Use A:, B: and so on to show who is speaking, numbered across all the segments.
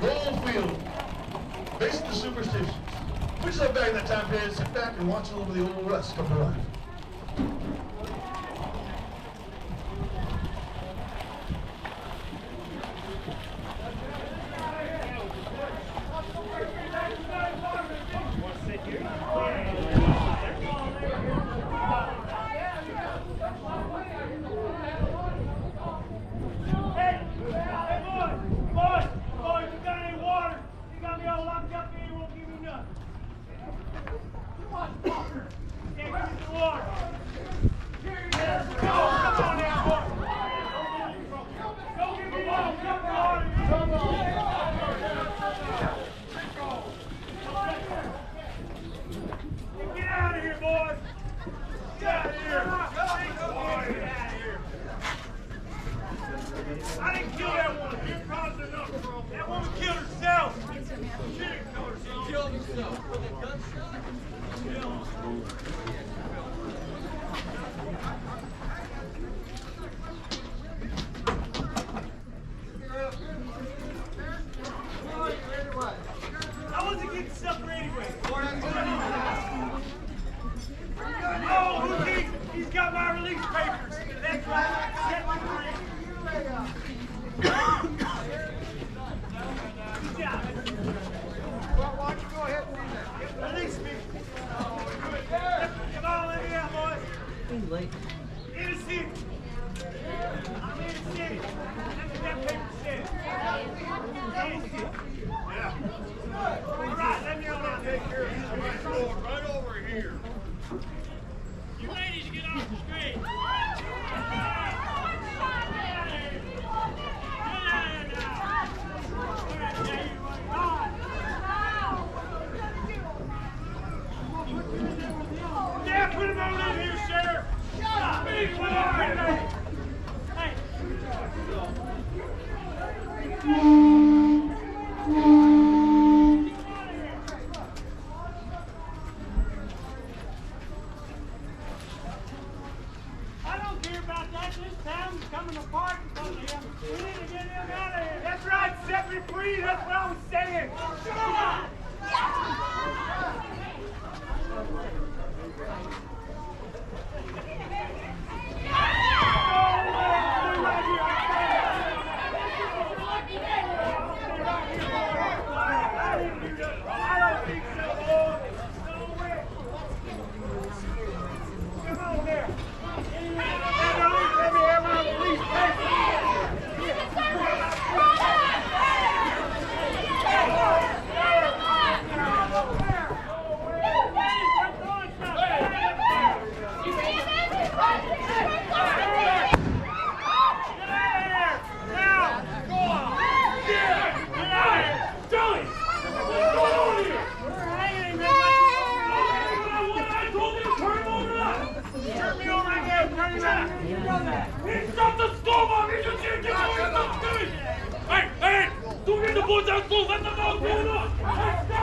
A: Goldfield, based on the superstitions. We just look back in that time period, sit back and watch a little bit of the old West come to life.
B: I didn't kill that woman. You're causing enough. That woman killed herself. She didn't kill herself. She killed herself with a gunshot. I wasn't getting supper anyway. Oh, he's got my release papers. That's right. Set me free.
C: Why don't you go ahead and do that?
B: Release me. Come on, let me out, boys. Innocent. I'm innocent. That's what that paper said. Innocent. Yeah. All right, let me on out. Take care of this. Right over here. You ladies get off the street. Yeah, put him on in here, Sheriff. Shut up. Hey. I don't care about that. This town's coming apart because of him. We need to get him out of here. That's right. Set me free. That's what I was saying. Shut up.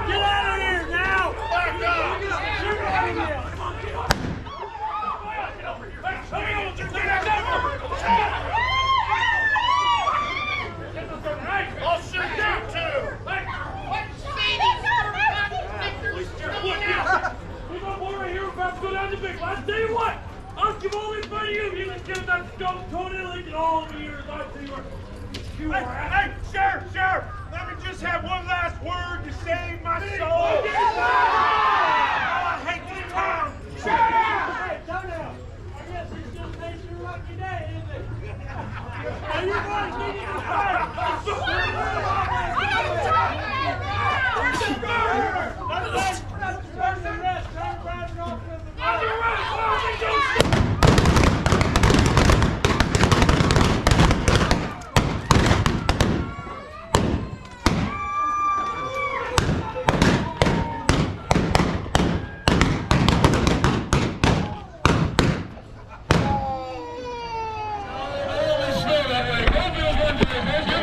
B: Get out of here now! Back up! I'll shoot you too! We're going more right here. We're about to go down the big one. I'll tell you what! I'll give all in front of you if you can get that stone totally and all of yours. I'll tell you what. Hey, Sheriff! Let me just have one last word to save my soul. Oh, I hate this town. Hey, down now. I guess it's just makes you lucky day, isn't it? Are you guys needing to fight?
A: That way. Goldfield,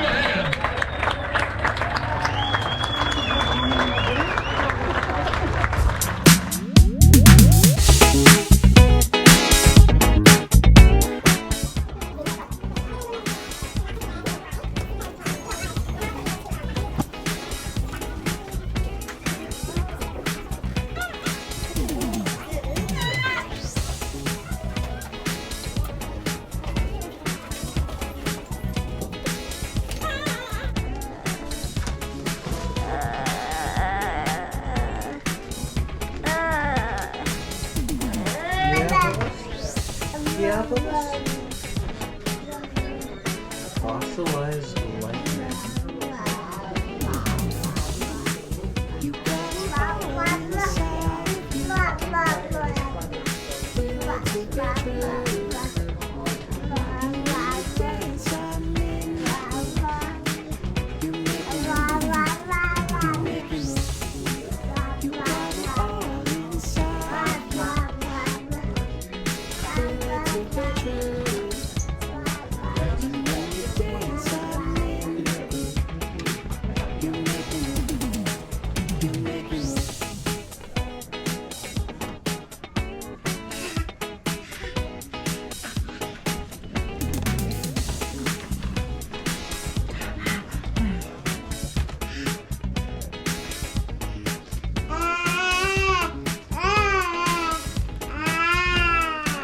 D: Fossilized lightning.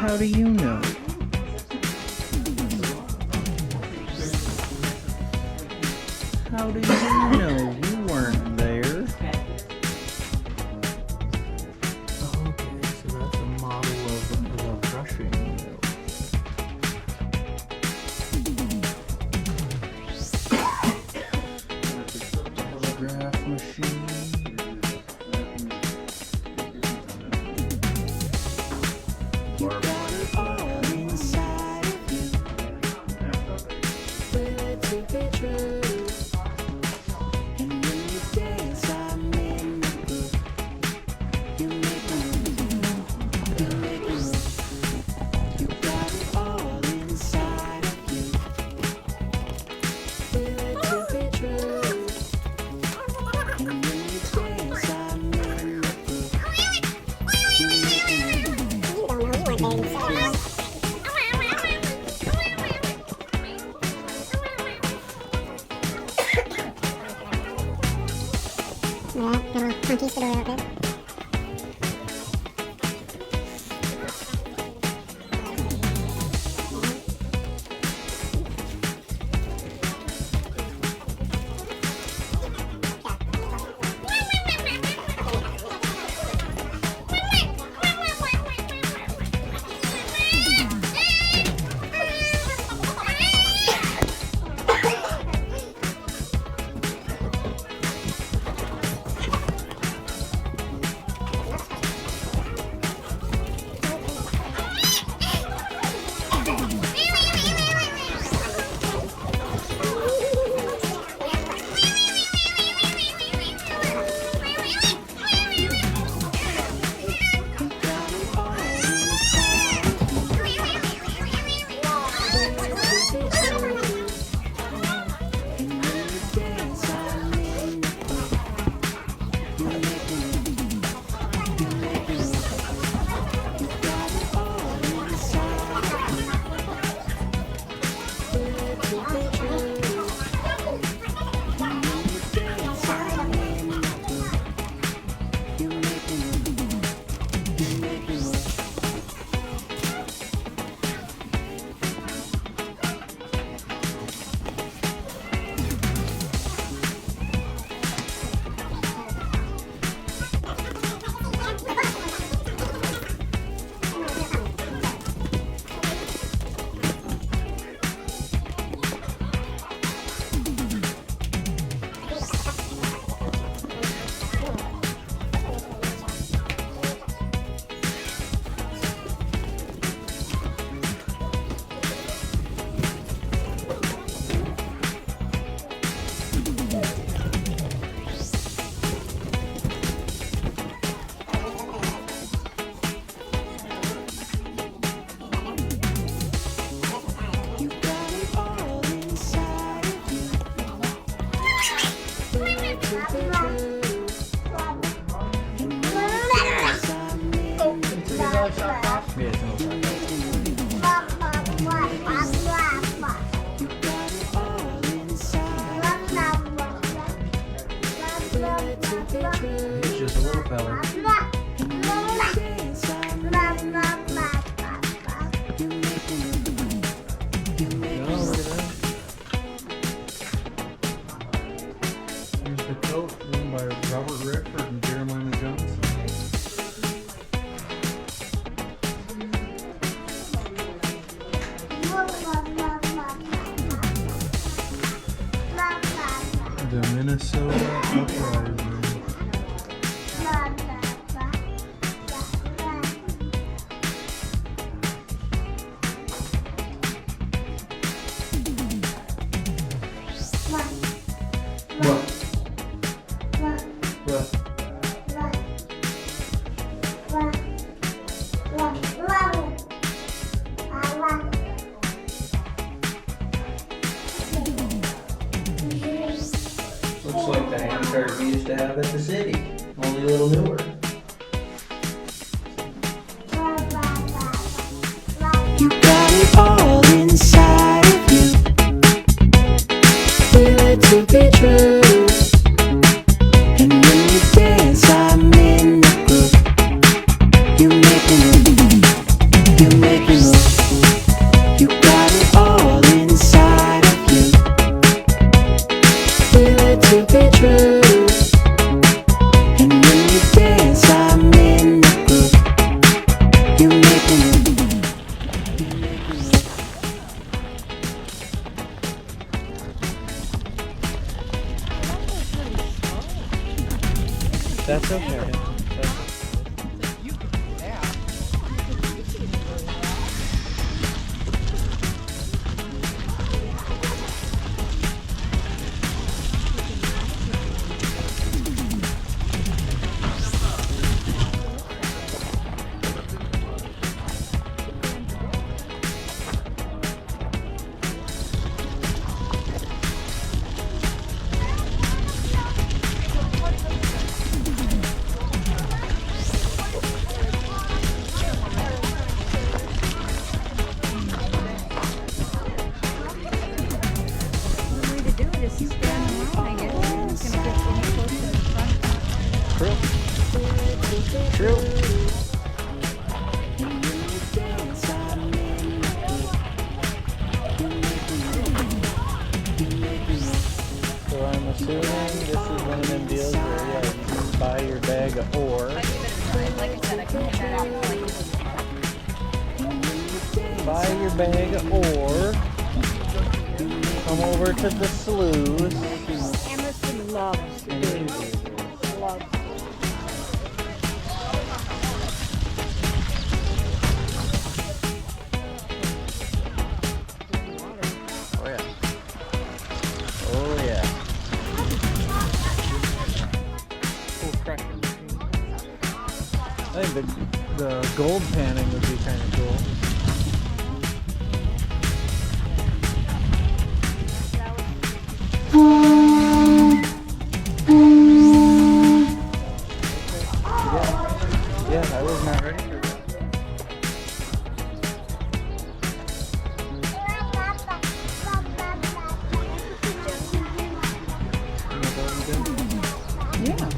D: How do you know? How do you know? You weren't there. Okay, so that's a model of the brushing wheel. Telegraph machine. He's just a little fella. Here's the coat worn by Robert Redford and Jeremiah Jones. The Minnesota Uprising.
E: What? What? Looks like the hand cart we used to have at the city, only a little newer.
F: You got it all inside of you. Feel it to be true. And when you dance, I'm in the groove. You make me move. You make me move. You got it all inside of you. Feel it to be true. And when you dance, I'm in the groove. You make me move.
E: That's okay. True. So I'm assuming this is one of them deals where you just buy your bag of ore. Buy your bag of ore. Come over to the sluice.
G: Emerson loves to do this. Loves.
E: Oh yeah. Oh yeah.
D: I think the gold panning would be kind of cool.
E: Yeah, I was not ready for that.
G: Yeah.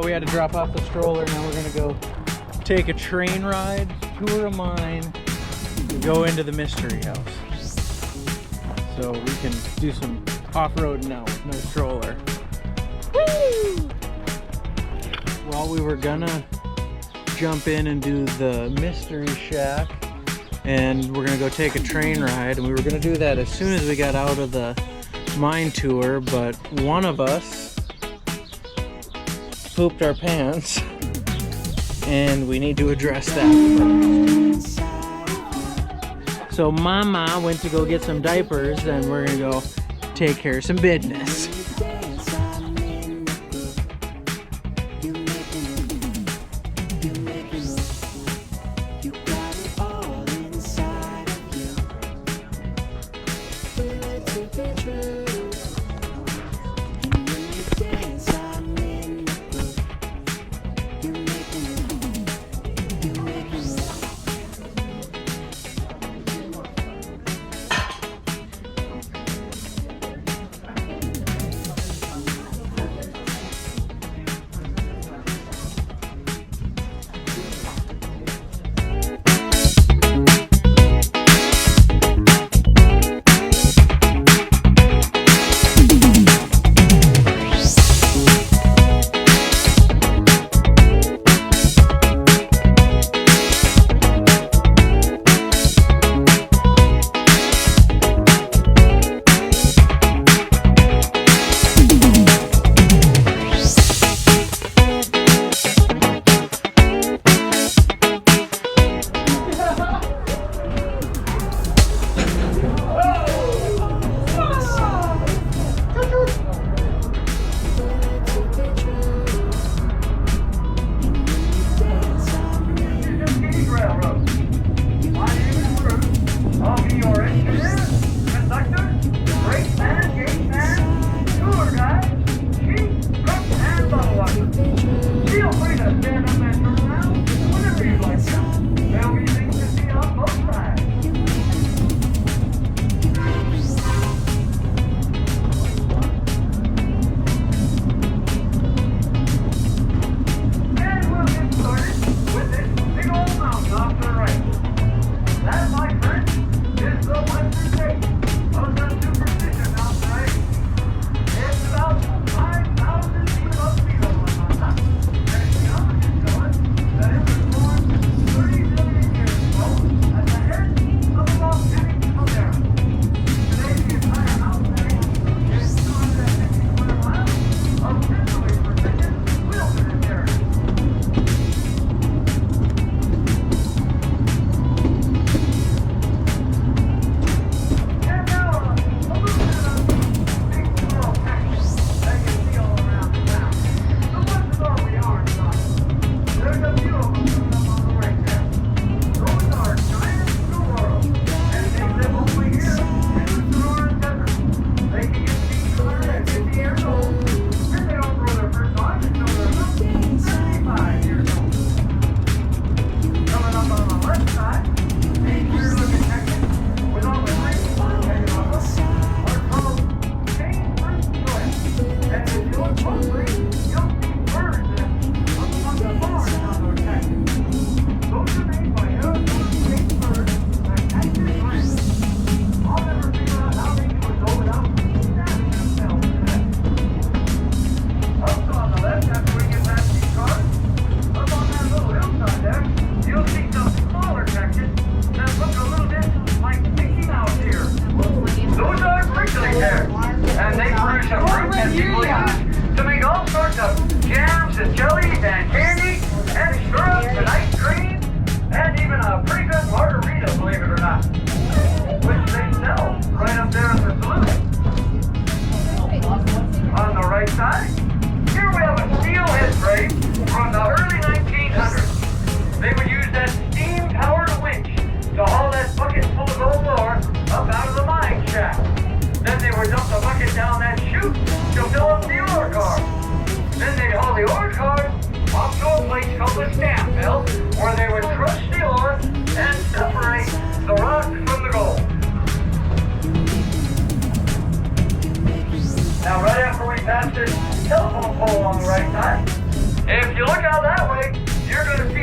E: we had to drop off the stroller. Now we're gonna go take a train ride, tour of mine, and go into the mystery house. So we can do some off-road now with no stroller. Woo! Well, we were gonna jump in and do the mystery shack, and we're gonna go take a train ride, and we were gonna do that as soon as we got out of the mine tour, but one of us pooped our pants, and we need to address that first. So Mama went to go get some diapers, and we're gonna go take care of some business.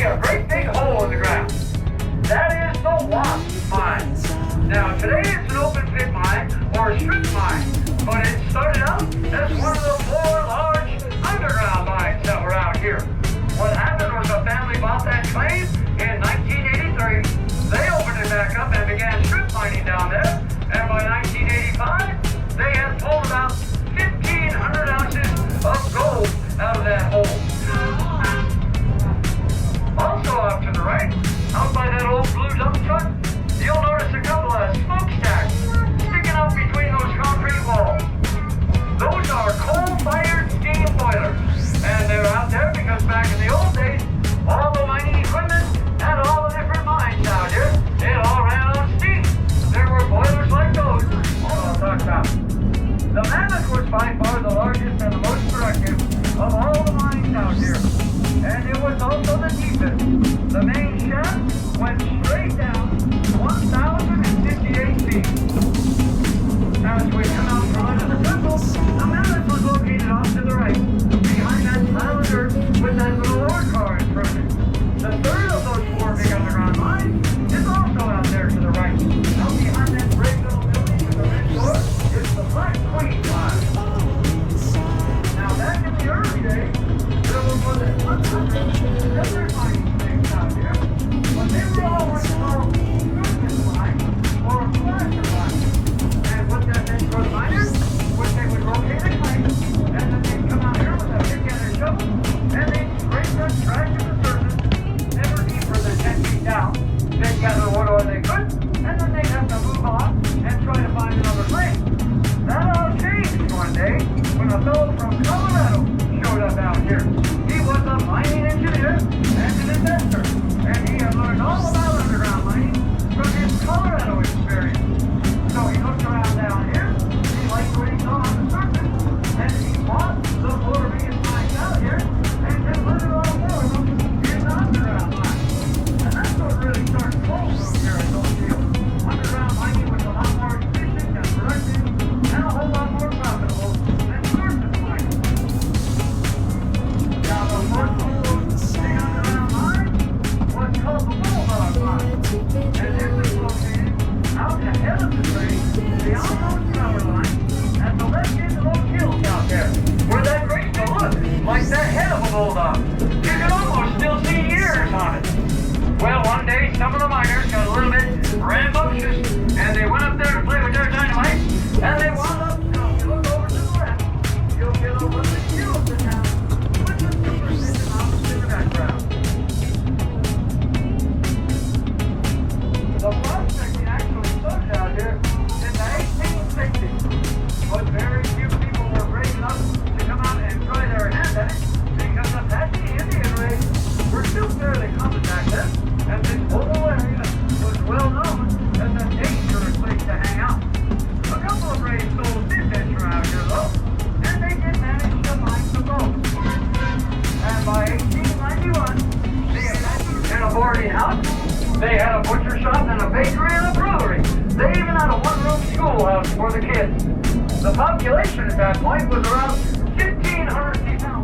H: a great big hole in the ground. That is the Wasp Mine. Now today it's an open pit mine or a strip mine, but it started out as one of the 4 large underground mines that were out here. What happened was a family bought that claim in 1983. They opened it back up and began strip mining down there, and by 1985 they had pulled about 1,500 ounces of gold out of that hole. Also out to the right, out by that old blue dump truck, you'll notice a couple of smokestacks sticking out between those concrete walls. Those are coal-fired steam boilers, and they're out there because back in the old days, all the mining equipment and all the different mines out here, it all ran on steam. There were boilers like those, I'll talk about. The Mammoth was by far the largest and the most productive of all the mines out here, and it was also the deepest. The main shaft went straight down 1,058 feet. As we come out from under the temple, the Mammoth was located off to the right, behind that pile of dirt with that little ore car in front of it. The third of those 4 big underground mines is also out there to the right. Out behind that great little building with the red door is the Black Queen mine. Now back in the early days, there were more than 100 other mining things out here, but they were all what's called surface mines or placer mines. And what that meant for the miners was they would locate a claim, and then they'd come out here with a pick and a shovel, and they'd scrape that trash to the surface, never deeper than 10 feet down. They'd gather what ore they could, and then they'd have to move on and try to find another claim. That all changed one day when a fellow from Colorado showed up out here. He was a mining engineer and an investor, and he had learned all about underground mining from his Colorado experience. So he looked around down here, he liked what he saw on the surface, and he bought the 4 biggest mines out here and converted all 4 of them into underground mines. And that's what really started flowing from here at Goldfield. Underground mining was a lot more efficient and productive and a whole lot more profitable than surface mining. Now the first one of those big underground mines was called the Bulldog Mine, and it was located out ahead of the train, beyond those power lines, at the left end of those hills out there, where that grace will look like the head of a bulldog. You can almost still see ears on it. Well, one day, some of the miners got a little bit rambunctious, and they went up there to play with their dynamite, and they wound up, now if you look over to the left, you'll get a little view of the town, with the superstition mountains in the background. The prospecting actually started out here in the 1860s, but very few people were brave enough to come out and try their hand at it because Apache Indian raids were still fairly common back then, and this whole area was well known as a dangerous place to hang out. A couple of brave souls did venture out here though, and they did manage to find some gold. And by 1891, in a boarding house, they had a butcher shop and a bakery and a brewery. They even had a 1-room schoolhouse for the kids. The population at that point was around 1,500 people.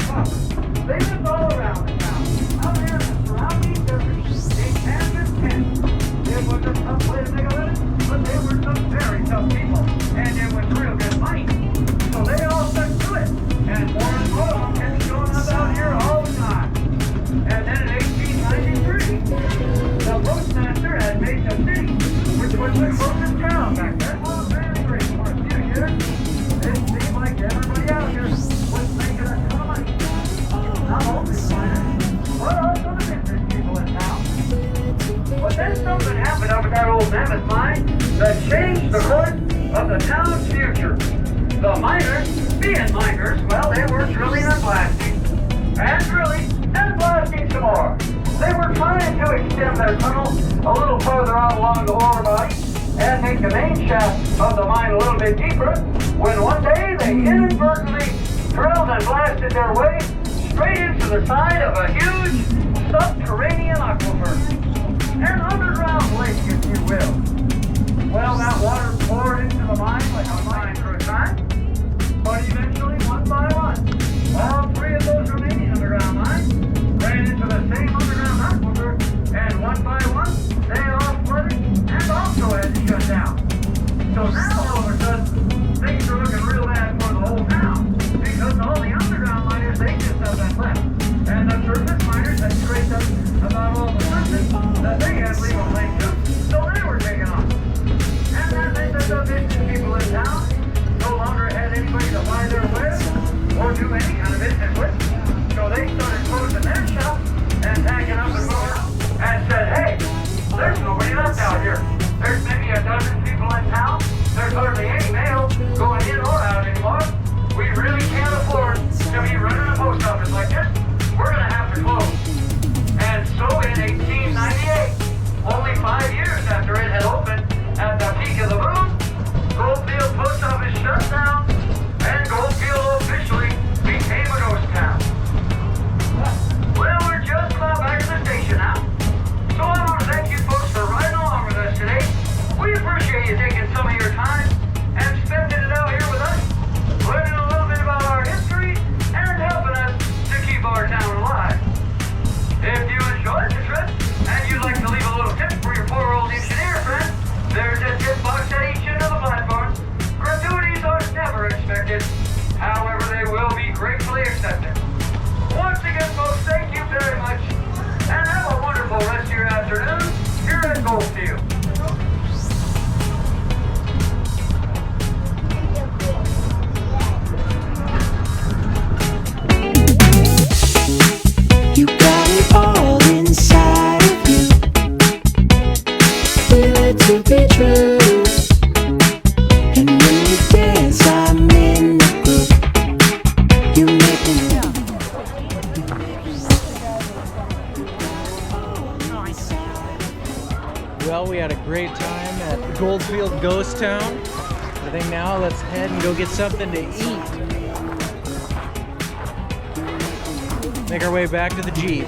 H: They lived all around the town, out here in the surrounding desert, in canvas tents. It was a tough way to make a living, but they were some very tough people, and it was real good money. So they all stuck to it, and more of them kept showing up out here all the time. And then in 1893, the postmaster had made the city, which was the closest town back then. Oh, very great for a few years. It seemed like everybody out here was making a ton of money. Not only the miners, but also the business people in town. But then something happened up at that old Mammoth mine that changed the course of the town's future. The miners, being miners, well, they were drilling and blasting, and drilling and blasting some more. They were trying to extend their tunnel a little further out along the ore body and make the main shaft of the mine a little bit deeper, when one day they inadvertently drilled and blasted their way straight into the side of a huge subterranean aquifer. An underground lake, if you will. Well, that water poured into the mine like a mine for a time, but eventually, one by one, all 3 of those remaining underground mines ran into the same underground aquifer Park miners had straightened up about all the surface that they had legal claim to, so they were taken off. And that meant that the business people in town no longer had anybody to buy their wares or do any kind of business with. So they started closing their shop and packing up and moving and said, hey, there's nobody left out here. There's maybe a dozen people in town. There's hardly any mail going in or out anymore. We really can't afford to be running a post office like this. We're going to have to close. And so in 1898, only 5 years after it had opened at the peak of the boom, Goldfield Post Office shut down and Goldfield officially became a ghost town. Well, we're just about back at the station now. So I want to thank you folks for riding along with us today. We appreciate you taking some of your time and spending it out here with us, learning a little bit about our history and helping us to keep our town alive. If you enjoyed the trip and you'd like to leave a little tip for your poor old engineer friend, there's a tip box at each end of the platform. Gratuities are never expected. However, they will be gratefully accepted. Once again, folks, thank you very much, and have a wonderful rest of your afternoon here at Goldfield.
F: You got it all inside of you. Feel it to be true. And when you dance, I'm in the group. You make me
E: Well, we had a great time at Goldfield Ghost Town. I think now let's head and go get something to eat. Make our way back to the Jeep.